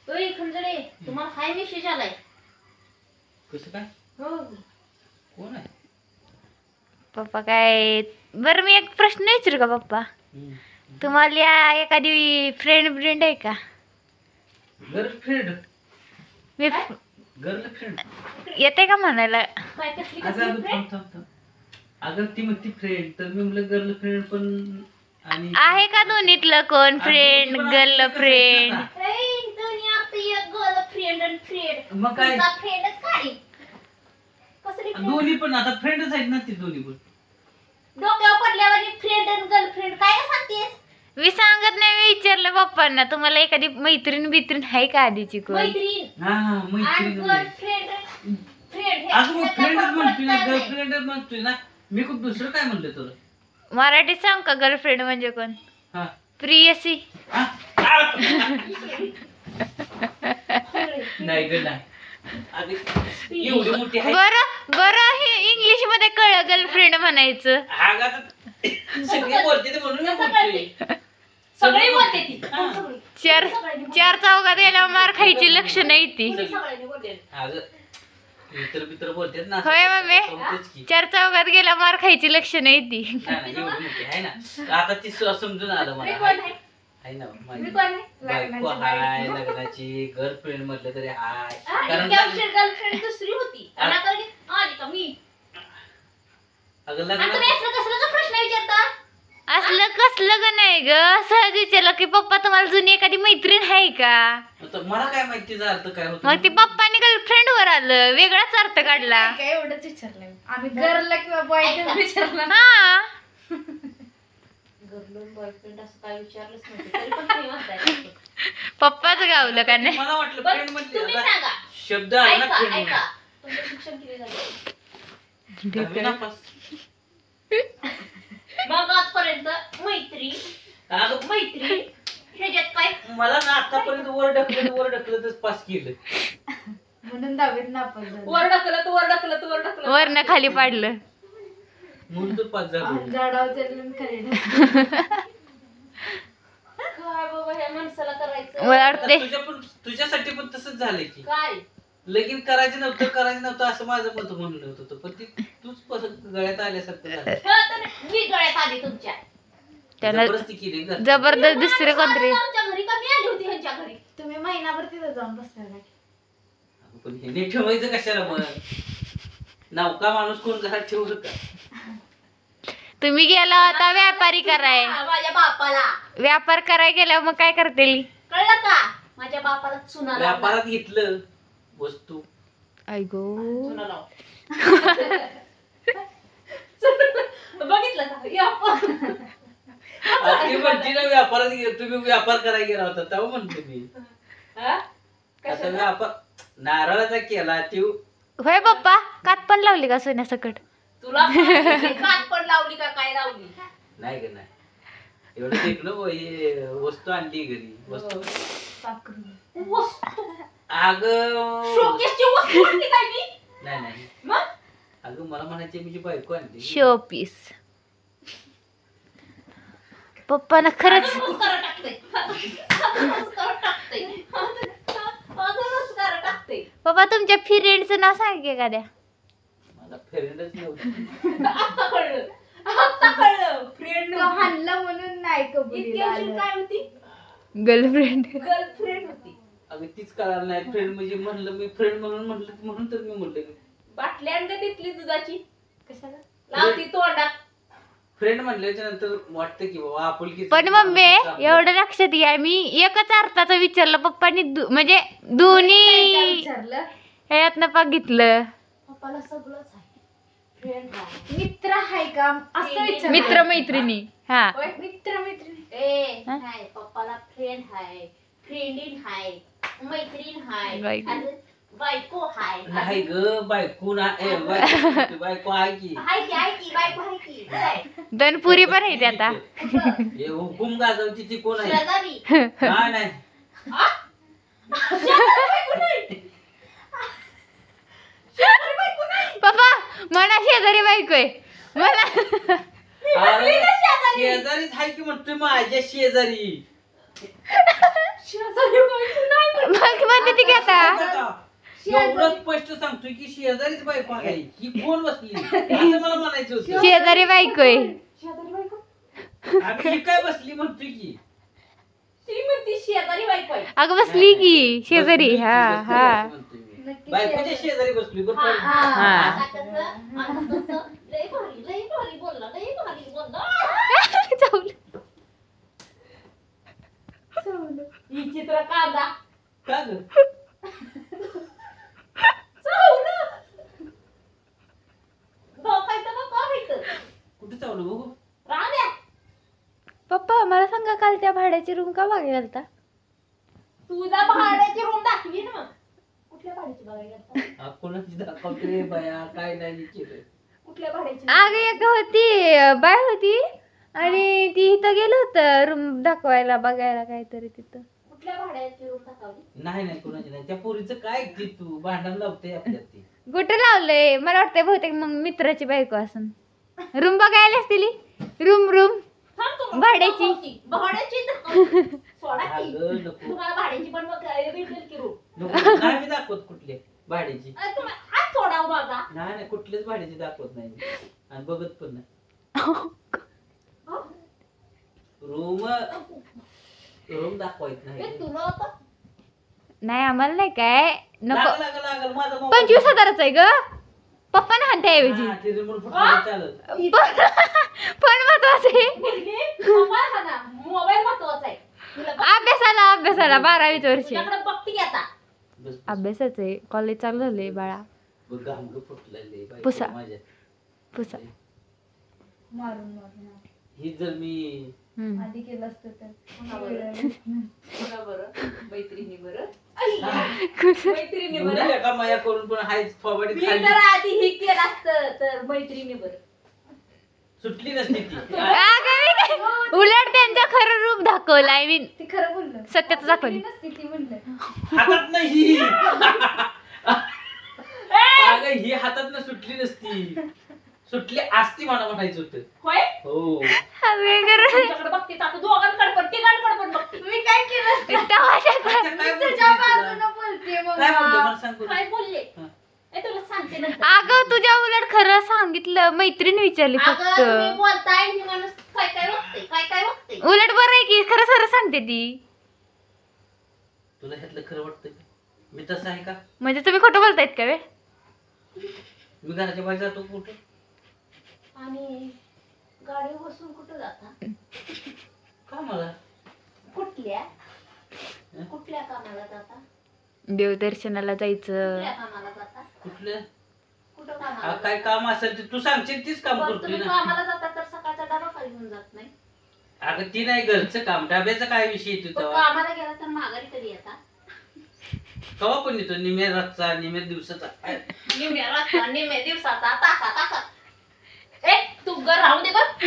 ओय खंजरे तुम्हाला hi message आलाय. कसं काय? हो कोण आहे? पप्पा काय बरं मी एक प्रश्न विचारू का पप्पा? तुम्हाला एखादी फ्रेंड आहे का? गर्लफ्रेंड मी गर्लफ्रेंड येते का म्हणायला? काय कसली अगं कसली अगं friend? थांब थांब थांब. अगं ती म्हणती फ्रेंड तर मी म्हणलं गर्लफ्रेंड पण आणि आहे का दोन्हीतलं कोण फ्रेंड गर्लफ्रेंड? ए, दोन्ही आता एक गर्लफ्रेंड आणि फ्रेंड. मग काय? तुमचा फ्रेंडच काय? कसली friend? दोन्ही पण आता फ्रेंडच आहेत ना ती दोन्ही पण. डोक्यावर पडल्यावर फ्रेंड आणि गर्लफ्रेंड काय गं सांगतेस? मी सांगत नाही, मी विचारलं पप्पांना तुम्हाला एखादी मैत्रीण आहे का आधीची कोण? मैत्रीण हा हा आणि मैत्रीण गर्लफ्रेंड फ्रेंड अगं मग फ्रेंडच म्हणतोय ना गर्लफ्रेंड म्हणतोय ना मी खूप दुसरं काय म्हणलं तुला? मराठीत सांग का गर्लफ्रेंड म्हणजे कोण? हा प्रियसी. हा? नाही ग नाही. अगं एवढी मोठी आहे. बरं हे इंग्लिश मध्ये कळ गर्लफ्रेंड म्हणायचं. अगं आता सगळे बोलते ते म्हणून मी बोलतोय. सगळी बोलते ती. हा. सगळी. चार चौघात गेल्यावर मार खायची लक्षण नाही ती. सगळ्यांनी बोलते. अगं मित्र बोलतात ना. होय मम्मी. बोलतेच की. चार चौघात गेला मार खायची लक्षण नाही ती. नाही, नाही, एवढी मोठी आहे ना. आता ती समजून आलं मी मला. कोण आहे? आहे ना मी माझी कोण आहे? बायको हाय लग्नाची गर्लफ्रेंड म्हटलं तरी हाय. हा, कारण गर्लफ्रेंड दुसरी होती. आणि आता आली का मी? अगं आणि तुम्ही लग्न असलं कसलं का प्रश्न विचारता? असलं कसलं ग नाही ग, सहज विचारलं की पप्पा तुम्हाला जुनी एखादी मैत्रीण आहे का? आता मला काय माहिती तिचा अर्थ काय होतो. मग ती पप्पानी गर्लफ्रेंड वर आलं, वेगळाच अर्थ काढला. काय एवढंच विचारलंय आम्ही गर्लला किंवा बॉयला विचारलं. हा गर्ल बॉयफ्रेंड असं काय विचारलंच नव्हतं. तरी पण तुम्ही म्हणताय. पप्पाच गावलं का नाही? मला वाटलं बरं, फ्रेंड म्हटली तुम्ही आता सांगा. शब्द आला ना ऐका फ्रेंड ऐका. तुमचं शिक्षण किती झालं? मग आजपर्यंत मैत्री ह्याच्यात काय? मला ना आतापर्यंत वर ढकलतच पास केलं. म्हणून दहावीत नापास झालं. वर ढकलत वरनं खाली पाडलं. म्हणून तर पास झालो. झाडावर चढलं आणि खाली ढकललं. काय बाबा ह्या माणसाला करायचं? मला वाटते तुझ्यासाठी पण तसंच झालंय की काय लगीन करायचं नव्हतं असं माझं मत म्हणून होतं पण ती तूच गळ्यात आल्यासारखं झालं. हा, तर मी गळ्यात आली तुमच्या. त्याला जबरदस्ती केली का? जबरदस्त दुसरे कोणतरी. आमच्या घरी का मी आली होती ह्यांच्या घरी? तुम्ही महिनाभर तिथं जाऊन बसला पण हे नाही ठेवायचं कशाला मग नौका माणूस कोण घरात ठेवू का? तुम्ही गेला होता व्यापारी कराय, हा, माझ्या बापाला व्यापार कराय गेल्यावर मग काय करतेली? कळलं का? माझ्या बापाला चुना लावला. व्यापारात घेतलं वस्तू ऐगो चुना लाव. बघितलं का? ती म्हणती ना व्यापारात तुम्ही व्यापार करायला गेला होता तेव्हा म्हणतो मी. हा? आता व्यापार नारळाचा केला ती होय पप्पा, कात पण लावली का सोन्या सकट? तुला कान पण लावली का काय लावली? नाही का नाही एवढं देखणं हे वस्तू आणली घरी वस्तू वस्तू अगं शोकेसची वस्तू आणली काय मी? नाही मग अगं मला म्हणायचे मी बायको आणली. Show piece. पप्पानं खरंच नमस्कार टाकते. नमस्कार टाकते. नमस्कार टाकते. पप्पा तुमच्या फ्रेंडचं नाव सांग की एखाद्या. मला फ्रेंडच नव्हती. आता कळलं. आता कळलं. फ्रेंड तो हाणलं म्हणून नाही कबुलीला आलं. काय होती? गर्लफ्रेंड. गर्लफ्रेंड होती. अगं तीच कळालं नाही फ्रेंड म्हणजे म्हणलं मी फ्रेंड म्हणून तर मी म्हणलं बाटली आण गं तिथली दुधाची. कशाला? लावती तोंडात. फ्रेंड म्हणल्याच्या नंतर वाटतं की बाबा आपुलकी. पण मम्मी एवढं लक्षात घ्या, मी एकच अर्थाचं विचारलं पप्पानी, म्हणजे दोन्ही विचारलं ह्यातनं बघितलं. पप्पाला सगळंच आहे. फ्रेंड आहे. मित्र आहे का असं विचारलं. मित्र मैत्रिणी. हा होय? मित्र मैत्रिणी ए हा? नाही, पप्पाला फ्रेंड आहे, फ्रेंडीन आहे, मैत्रीण आहे, बायको. आणि बायको आहे. नाही ग बायको ना बायको आहे की आहे की बायको आहे की. काय? दनपुरी पण आहे आता. कुठं? हे हुकुम गाजवची ती कोण आहे? शेजारी. नाही हा? शेजारी बायको नाही. शेजारी बायको नाही. पप्पा म्हणा शेजारी बायको आहे म्हणा. अरे शेजारीच आहे की म्हणतोय माझ्या शेजारी. शेजारी बायको नाही मग म्हणते ती की आता एवढं स्पष्ट सांगतोय की शेजारीच बायको आहे ही कोण बसली असं मला म्हणायचं होतं. शेजारी बायकोय. शेजारी बायको आम्ही ही काय बसली म्हणतोय की ती म्हणती शेजारी बायको आहे. अगं बसली की शेजारी. बसली, हा बसली हा असं म्हणतोय मी. नक्की बायकोच्या शेजारी बसली बरं हा, का? हा. हा. आता कसं, आता कसं, लय भारी बोलला, लय भारी बोलला. चावलं. ही चित्र कांदा का ग चावलं. डोकायचं का कोणायचं? कुठे चावलं बघू राहू पप्पा मला सांगा काल त्या भाड्याची रूम का बघायला गेलता? तुझा भाड्याची रूम दाखवी ना मग. कुठल्या भाड्याची बघायला गेलता? कोणाची दाखवते रे बाया काय नाही विचार कुठल्या भाड्याची? अगं एक होती बाय होती आणि ती इथं गेलं होतं रूम दाखवायला बघायला काहीतरी तिथं. कुठल्या भाड्याची रूम दाखवली? नाही कोणाची नाही त्या पोरीचं काय ऐकते तू भांडण लावते आपल्यात ती कुठं लावलंय? मला वाटतंय बहुतेक मग मित्राची बायको असन. रूम बघायला असतील रूम रूम थांब तू मग. भाड्याची. दाखवती. भाड्याची दाखवती. सोडा की. अगं नको तुम्हाला भाड्याची पण मग भेटेल की रूम. नको नाही मी दाखवत कुठले भाड्याची तुम्ही हात सोडावं माझा. नाही कुठलेच भाड्याची दाखवत नाही मी. आणि बघत पण नाही रूम रूम दाखवायच हे नाही तुला होतं? नाही आम्हाला नाही काय नको. लागल लागल माझा मोबाईल 25,000च आहे ग पप्पा ना ऐवजी. हा, ते रिमोट फुटलं चालत पण महत्वाचं आहे मुलगी, मोबाईल हा ना. मोबाईल महत्वाचा आहे. तुला बघ- अभ्यासाला 12वीच वर्षी. तुझ्याकडे बघते की आता. बस अभ्यासाच आहे कॉलेज चालू झालंय बाळा. बघ गामडं फुटलेलं आहे पुसा. माझ्या पुसा. मारून मारून ही जर मी हम्म. आधी केलं असतं तर हा बरं. बघा बरं. मैत्रिणी बरं. मैत्रिणी बरं. एवढी एका माया करून पण हाय थोबाडीत मी खाली जर आधी हे केलं असतं तर मैत्रिणी बरं. सुटली नसती ती अगं मी काय उलट त्यांचं खरं रूप दाखवलं. आय मीन ती खरं बोललं सत्यता दाखवली. नसती ती म्हणलं हातात नाही अगं ही हातात सुटली नसती सुटली असती मला म्हणायचं होतं होय? हो तुमच्याकडे बघते आता दोघांकडे पण तिघांकडे पण बघते. मी काय केलं असतं? अच्छा, काय बोलते तुझ्या मी तुला? बाजूनं बोलते मग काय बोलते मला सांग बरं. काय बोलले? हा. ए तुला सांगते नंतर. अगं तुझ्या उलट खरं सांगितलं. मैत्रीण विचारली अगं फक्त. तुम्ही बोलताय आणि माणूस काय काय बघते काय बघते. उलट बरं आहे की खरं खरं सांगते ती. तुला ह्यातलं खरं वाटतं का? मी तसं आहे का म्हणजे तुम्ही खोटं बोलतायत का वे? मी घराच्या बाहेर जातो कुठे आणि गाडी बसून कुठं जाता? का मला कुठल्या कामाला जाता? देवदर्शनाला जायचं. कुठल्या कामाला जाता? कुठलं कुठं हा, कामाला काय काम असेल ते तू सांगशील तीच काम बरं, करतोय तुम्ही ना कामाला जाता तर सकाळचा डबा का घेऊन जात नाही? अगं ती नाही घरचं काम डब्याचा काय विषय येतो पण तेव्हा कामाला गेला तर माघारी कधी येता? केव्हा पण येतो निम्या रातचा निम्या दिवसाचा निम्या रातचा, निम्या दिवसाचा, तासा तासात. ए तू घर राहू दे बघ.